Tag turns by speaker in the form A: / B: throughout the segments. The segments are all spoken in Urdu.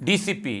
A: DCP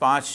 A: 5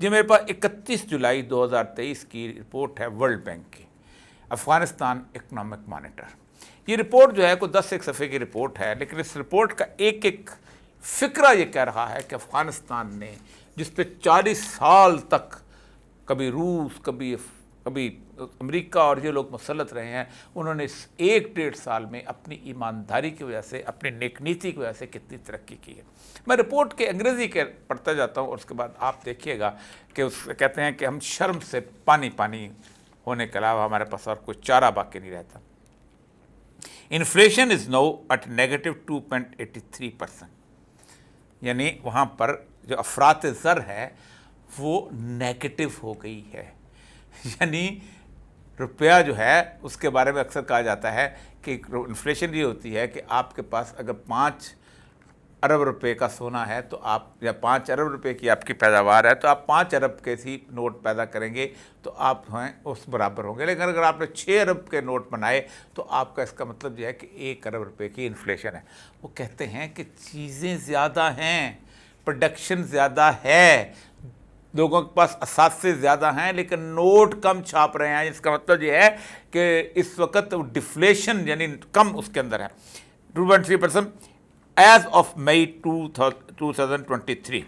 A: یہ میرے پاس 31 جولائی 2023 کی رپورٹ ہے ورلڈ بینک کی، افغانستان اکنامک مانیٹر۔ یہ رپورٹ جو ہے کوئی 10 ایک صفحے کی رپورٹ ہے، لیکن اس رپورٹ کا ایک ایک فقرہ یہ کہہ رہا ہے کہ افغانستان نے جس پہ 40 سال تک کبھی روس کبھی امریکہ اور یہ لوگ مسلط رہے ہیں، انہوں نے اس 1-1.5 سال میں اپنی ایمانداری کی وجہ سے، اپنی نیک نیتی کی وجہ سے کتنی ترقی کی ہے۔ میں رپورٹ کے انگریزی کے پڑھتا جاتا ہوں اور اس کے بعد آپ دیکھیے گا کہ اس کہتے ہیں کہ ہم شرم سے پانی پانی ہونے کے علاوہ ہمارے پاس اور کوئی چارہ باقی نہیں رہتا۔ انفلیشن از نو ایٹ -2.83%، یعنی وہاں پر جو افراط زر ہے وہ نیگیٹو ہو گئی ہے، یعنی روپیہ جو ہے اس کے بارے میں اکثر کہا جاتا ہے کہ انفلیشن یہ ہوتی ہے کہ آپ کے پاس اگر 5 ارب روپے کا سونا ہے تو آپ، یا 5 ارب روپے کی آپ کی پیداوار ہے تو آپ 5 ارب کے ہی نوٹ پیدا کریں گے تو آپ ہیں اس برابر ہوں گے، لیکن اگر آپ نے 6 ارب کے نوٹ بنائے تو آپ کا اس کا مطلب یہ ہے کہ 1 ارب روپے کی انفلیشن ہے۔ وہ کہتے ہیں کہ چیزیں زیادہ ہیں، پروڈکشن زیادہ ہے، لوگوں کے پاس اساتذے زیادہ ہیں لیکن نوٹ کم چھاپ رہے ہیں، اس کا مطلب یہ ہے کہ اس وقت ڈفلیشن یعنی کم اس کے اندر ہے۔ 2.3% as of May 2023,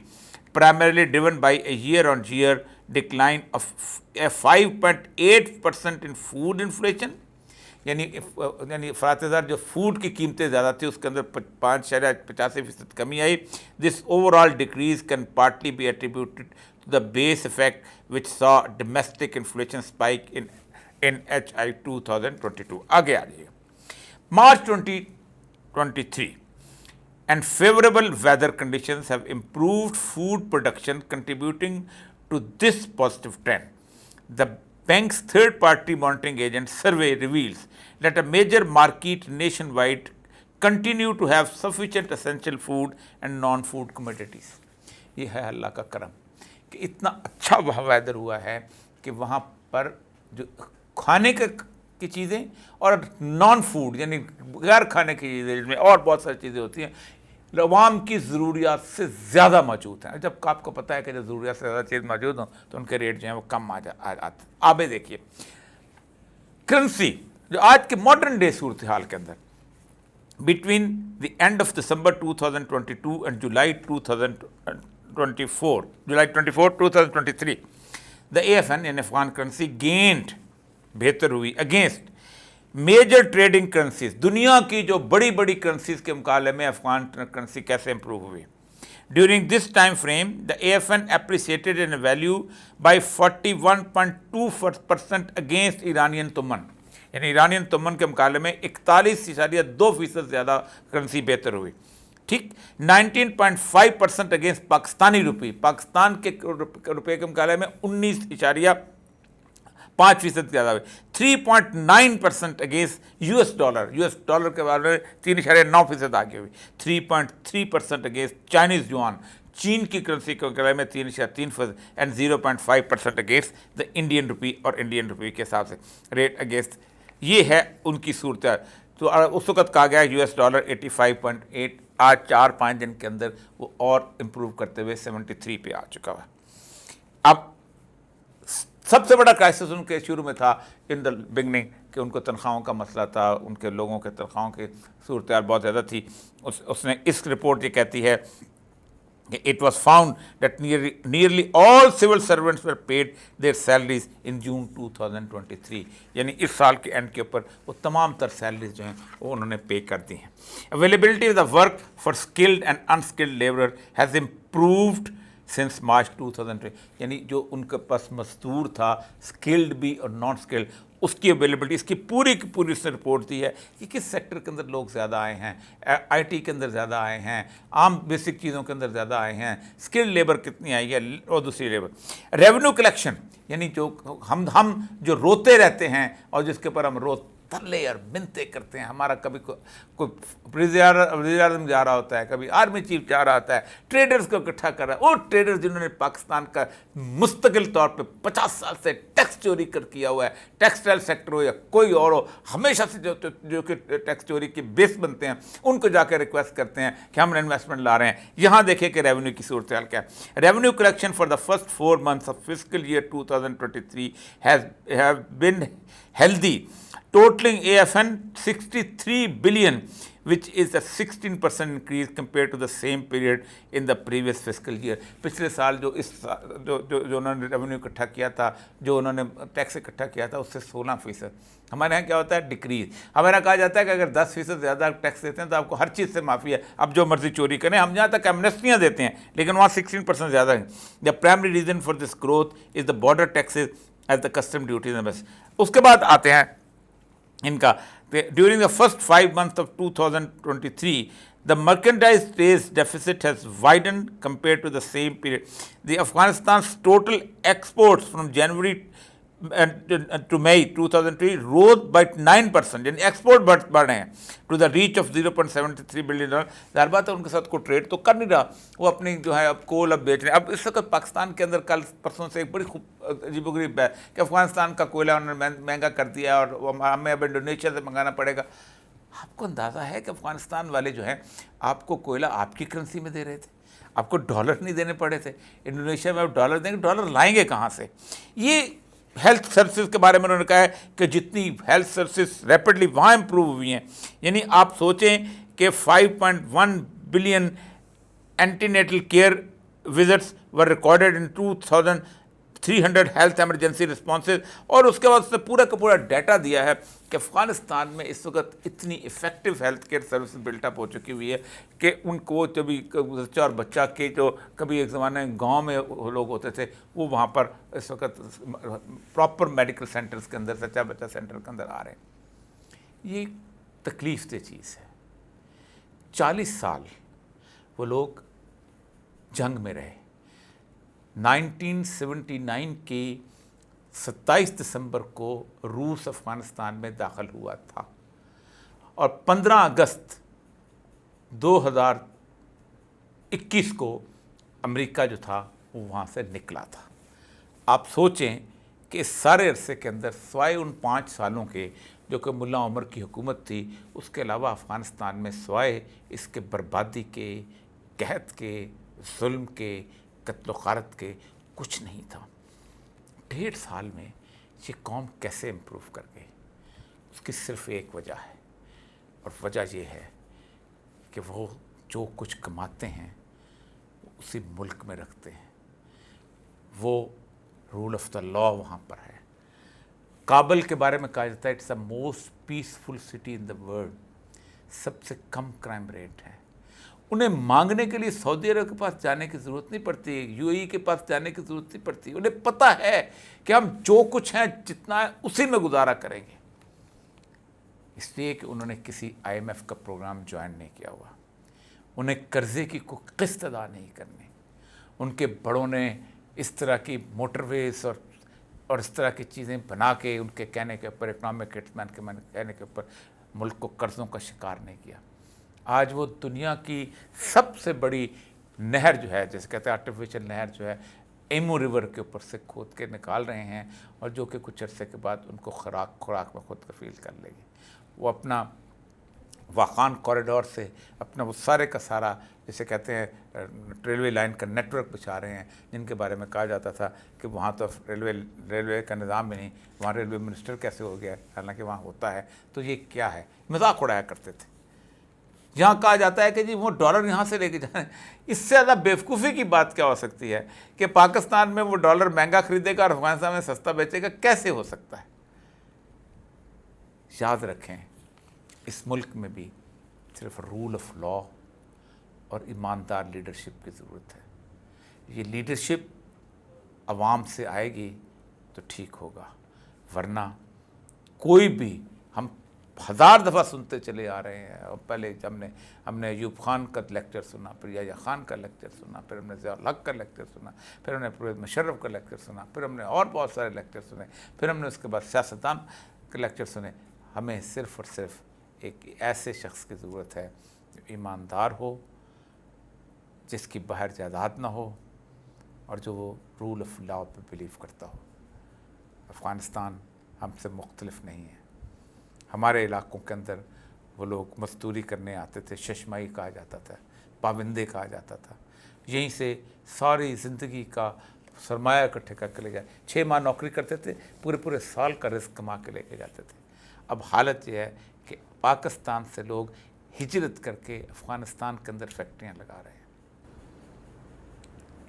A: primarily driven by a year-on-year decline of 5.8% in food inflation، یعنی افراط زر جو فوڈ کی قیمتیں زیادہ تھی اس کے اندر 5.85% کمی آئی۔ This over all decrease can partly be attributed to the base effect which saw domestic inflation spike in HI 2022۔ آگے آ جائیے۔ March 2023 and favorable weather conditions have improved food production, contributing to this positive trend. The bank's third-party monitoring agent survey reveals that a major market nationwide continue to have sufficient essential food and non-food commodities. یہ ہے اللہ کا کرم کہ اتنا اچھا ویدر ہوا ہے کہ وہاں پر جو کھانے کی چیزیں اور نان فوڈ یعنی غیر کھانے کی چیزیں، جس میں اور بہت ساری چیزیں ہوتی ہیں، عوام کی ضروریات سے زیادہ موجود ہیں۔ جب آپ کو پتہ ہے کہ جب ضروریات سے زیادہ چیز موجود ہوں تو ان کے ریٹ جو ہیں وہ کم آتے ہیں۔ آبے دیکھیے کرنسی جو آج کے ماڈرن ڈے صورتحال کے اندر between the end of December 2022 and July 2023 the AFN یعنی افغان کرنسی گینڈ بہتر ہوئی اگینسٹ میجر ٹریڈنگ کرنسیز۔ دنیا کی جو بڑی بڑی کرنسیز کے مقابلے میں افغان کرنسی کیسے امپروو ہوئی؟ During this time frame the AFN appreciated in value by 41.2% against Iranian toman, یعنی ایرانین تمن کے مقابلے میں 41.2% زیادہ کرنسی بہتر ہوئی۔ ٹھیک 19.5% اگینسٹ پاکستانی روپی، پاکستان کے روپے کے مقابلے میں 19.5% زیادہ ہوئی۔ 3.9% اگینسٹ US ڈالر کے بارے میں 3.9% آگے ہوئی۔ 3.3% اگینسٹ چائنیز یوان، چین کی کرنسی کے مقابلے میں 3.3%، اینڈ 0.5% اگینسٹ دا انڈین روپی، اور انڈین روپی کے حساب سے ریٹ اگینسٹ یہ ہے ان کی صورتحال۔ تو اس وقت کہا گیا US ڈالر 85.8، آج 4-5 دن کے اندر وہ اور امپروو کرتے ہوئے 73 پہ آ چکا ہے۔ اب سب سے بڑا کرائسس ان کے شروع میں تھا ان دا بگننگ کہ ان کو تنخواہوں کا مسئلہ تھا، ان کے لوگوں کے تنخواہوں کی صورتحال بہت زیادہ تھی۔ اس نے اس رپورٹ یہ کہتی ہے کہ it was found that nearly all civil servants were paid their salaries in June 2023، یعنی اس سال کے اینڈ کے اوپر وہ تمام تر سیلریز جو ہیں وہ انہوں نے پے کر دی ہیں۔ Availability of the work for skilled and unskilled labourer has improved since March 2020، یعنی جو ان کے پاس مزدور تھا اسکلڈ بھی اور نان اسکلڈ، اس کی اویلیبلٹی، اس کی پوری کی پوری اس نے رپورٹ دی ہے کہ کس سیکٹر کے اندر لوگ زیادہ آئے ہیں، IT کے اندر زیادہ آئے ہیں، عام بیسک چیزوں کے اندر زیادہ آئے ہیں، اسکلڈ لیبر کتنی آئی ہے اور دوسری لیبر۔ ریونیو کلیکشن یعنی جو ہم جو روتے رہتے ہیں اور جس کے اوپر ہم ترلے اور منتیں کرتے ہیں. ہمارا کبھی کوئی وزیر اعظم جا رہا ہوتا ہے, کبھی آرمی چیف جا رہا ہوتا ہے, ٹریڈرز کو اکٹھا کر رہا ہے. وہ ٹریڈرز جنہوں نے پاکستان کا مستقل طور پہ 50 سال سے ٹیکس چوری کیا ہوا ہے, ٹیکسٹائل سیکٹر ہو یا کوئی اور ہو, ہمیشہ سے جو کہ ٹیکس چوری کے بیس بنتے ہیں, ان کو جا کے ریکویسٹ کرتے ہیں کہ ہم انویسٹمنٹ لا رہے ہیں. یہاں دیکھیں کہ ریونیو کی صورتحال کیا ہے. Revenue collection for the first 4 months of fiscal year 2023 have been healthy, totaling AFN 63 billion, which is a 16% increase compared to the same period in the previous fiscal year. پچھلے سال جو انہوں نے ریونیو اکٹھا کیا تھا, جو انہوں نے ٹیکس اکٹھا کیا تھا, اس سے 16%. ہمارے یہاں کیا ہوتا ہے, ڈکریز. ہمارے یہاں کہا جاتا ہے کہ اگر 10% زیادہ ٹیکس دیتے ہیں تو آپ کو ہر چیز سے معافی ہے, اب جو مرضی چوری کریں. ہم یہاں تک ایمنیسٹیاں دیتے ہیں, لیکن وہاں 16% زیادہ ہیں. The primary reason for this growth is the border taxes as the custom duties. اس کے بعد آتے ہیں ان کا. During the first 5 months of 2023, the merchandise trade deficit has widened compared to the same period. The Afghanistan's total exports from January to May 2003 rose by 9%. یعنی ایکسپورٹ بڑھ رہے ہیں to the reach of $0.73 billion. ظاہر بات ہے ان کے ساتھ کوئی ٹریڈ تو کر نہیں رہا, وہ اپنی جو ہے اب کول اب بیچ رہے ہیں. اب اس وقت پاکستان کے اندر کل پرسوں سے ایک بڑی خوب عجیب و غریب ہے کہ افغانستان کا کوئلہ انہوں نے مہنگا کر دیا اور ہمیں اب انڈونیشیا سے منگانا پڑے گا. آپ کو اندازہ ہے کہ افغانستان والے جو ہیں آپ کو کوئلہ آپ کی کرنسی میں دے رہے تھے, آپ کو ڈالر نہیں دینے پڑے تھے. انڈونیشیا میں آپ ڈالر دیں گے, ڈالر لائیں گے کہاں سے؟ یہ ہیلتھ سروسز کے بارے میں انہوں نے کہا ہے کہ جتنی ہیلتھ سروسز ریپڈلی وہاں امپروو ہوئی ہیں, یعنی آپ سوچیں کہ 5.1 billion antenatal care visits were recorded in 2300 health emergency responses. اور اس کے بعد اس نے پورا کا پورا ڈیٹا دیا ہے کہ افغانستان میں اس وقت اتنی effective health care services built up ہو چکی ہوئی ہے کہ ان کو کبھی بچہ اور بچہ کے جو کبھی ایک زمانے میں گاؤں میں لوگ ہوتے تھے, وہ وہاں پر اس وقت پراپر میڈیکل سینٹرز کے اندر, سچا بچہ سینٹر کے اندر آ رہے ہیں. یہ تکلیف دہ چیز ہے. 40 سال وہ لوگ جنگ میں رہے. 1979 کی 27 دسمبر کو روس افغانستان میں داخل ہوا تھا اور 15 اگست 2021 کو امریکہ جو تھا وہ وہاں سے نکلا تھا. آپ سوچیں کہ اس سارے عرصے کے اندر سوائے ان 5 سالوں کے جو کہ ملا عمر کی حکومت تھی, اس کے علاوہ افغانستان میں سوائے اس کے بربادی کے, قحط کے, ظلم کے, قتل و غارت کے کچھ نہیں تھا. 1.5 سال میں یہ قوم کیسے امپروو کر گئی؟ اس کی صرف ایک وجہ ہے, اور وجہ یہ ہے کہ وہ جو کچھ کماتے ہیں اسی ملک میں رکھتے ہیں. وہ رول آف دا لا وہاں پر ہے. کابل کے بارے میں کہا جاتا ہے it's the most peaceful city in the world. سب سے کم کرائم ریٹ ہے. انہیں مانگنے کے لیے سعودی عرب کے پاس جانے کی ضرورت نہیں پڑتی, یو اے ای کے پاس جانے کی ضرورت نہیں پڑتی. انہیں پتہ ہے کہ ہم جو کچھ ہیں جتنا ہے اسی میں گزارا کریں گے, اس لیے کہ انہوں نے کسی IMF کا پروگرام جوائن نہیں کیا ہوا. انہیں قرضے کی کوئی قسط ادا نہیں کرنی. ان کے بڑوں نے اس طرح کی موٹر ویز اور اس طرح کی چیزیں بنا کے ان کے کہنے کے اوپر, اکنامک ہٹمین کے کہنے کے اوپر ملک کو قرضوں کا شکار نہیں کیا. آج وہ دنیا کی سب سے بڑی نہر جو ہے, جیسے کہتے ہیں آرٹیفیشل نہر جو ہے, ایمو ریور کے اوپر سے کھود کے نکال رہے ہیں, اور جو کہ کچھ عرصے کے بعد ان کو خوراک میں خود کفیل کر لے گی. وہ اپنا واخان کوریڈور سے اپنا وہ سارے کا سارا جسے کہتے ہیں ریلوے لائن کا نیٹ ورک بچھا رہے ہیں, جن کے بارے میں کہا جاتا تھا کہ وہاں تو ریلوے کا نظام بھی نہیں, وہاں ریلوے منسٹر کیسے ہو گیا, حالانکہ وہاں ہوتا ہے. تو یہ کیا ہے, مذاق اڑایا کرتے تھے. یہاں کہا جاتا ہے کہ جی وہ ڈالر یہاں سے لے کے جائیں. اس سے زیادہ بیوقوفی کی بات کیا ہو سکتی ہے کہ پاکستان میں وہ ڈالر مہنگا خریدے گا اور افغانستان میں سستا بیچے گا؟ کیسے ہو سکتا ہے؟ یاد رکھیں, اس ملک میں بھی صرف رول آف لا اور ایماندار لیڈرشپ کی ضرورت ہے. یہ لیڈرشپ عوام سے آئے گی تو ٹھیک ہوگا, ورنہ کوئی بھی, ہم 1000 دفعہ سنتے چلے آ رہے ہیں. اور پہلے ہم نے ایوب خان کا لیکچر سنا, پھر یحییٰ خان کا لیکچر سنا, پھر ہم نے ضیاء الحق کا لیکچر سنا, پھر ہم نے پرویز مشرف کا لیکچر سنا, پھر ہم نے اور بہت سارے لیکچر سنے, پھر ہم نے اس کے بعد سیاستدان کے لیکچر سنے. ہمیں صرف اور صرف ایک ایسے شخص کی ضرورت ہے جو ایماندار ہو، جس کی باہر جائیداد نہ ہو، اور جو وہ رول آف لاء پہ بلیو کرتا ہو۔ افغانستان ہم سے مختلف نہیں ہے۔ ہمارے علاقوں کے اندر وہ لوگ مزدوری کرنے آتے تھے، ششمائی کہا جاتا تھا، پابندے کہا جاتا تھا، یہیں سے ساری زندگی کا سرمایہ اکٹھے کر کے لے جائے، 6 ماہ نوکری کرتے تھے، پورے سال کا رزق کما کے لے کے جاتے تھے۔ اب حالت یہ ہے کہ پاکستان سے لوگ ہجرت کر کے افغانستان کے اندر فیکٹریاں لگا رہے ہیں۔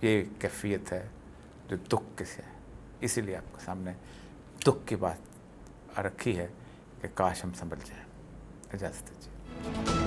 A: یہ کیفیت ہے جو دکھ کے سے ہے، اسی لیے آپ کے سامنے دکھ کی بات رکھی ہے کہ کاش ہم سنبھل جائیں۔ اجازت دیجیے۔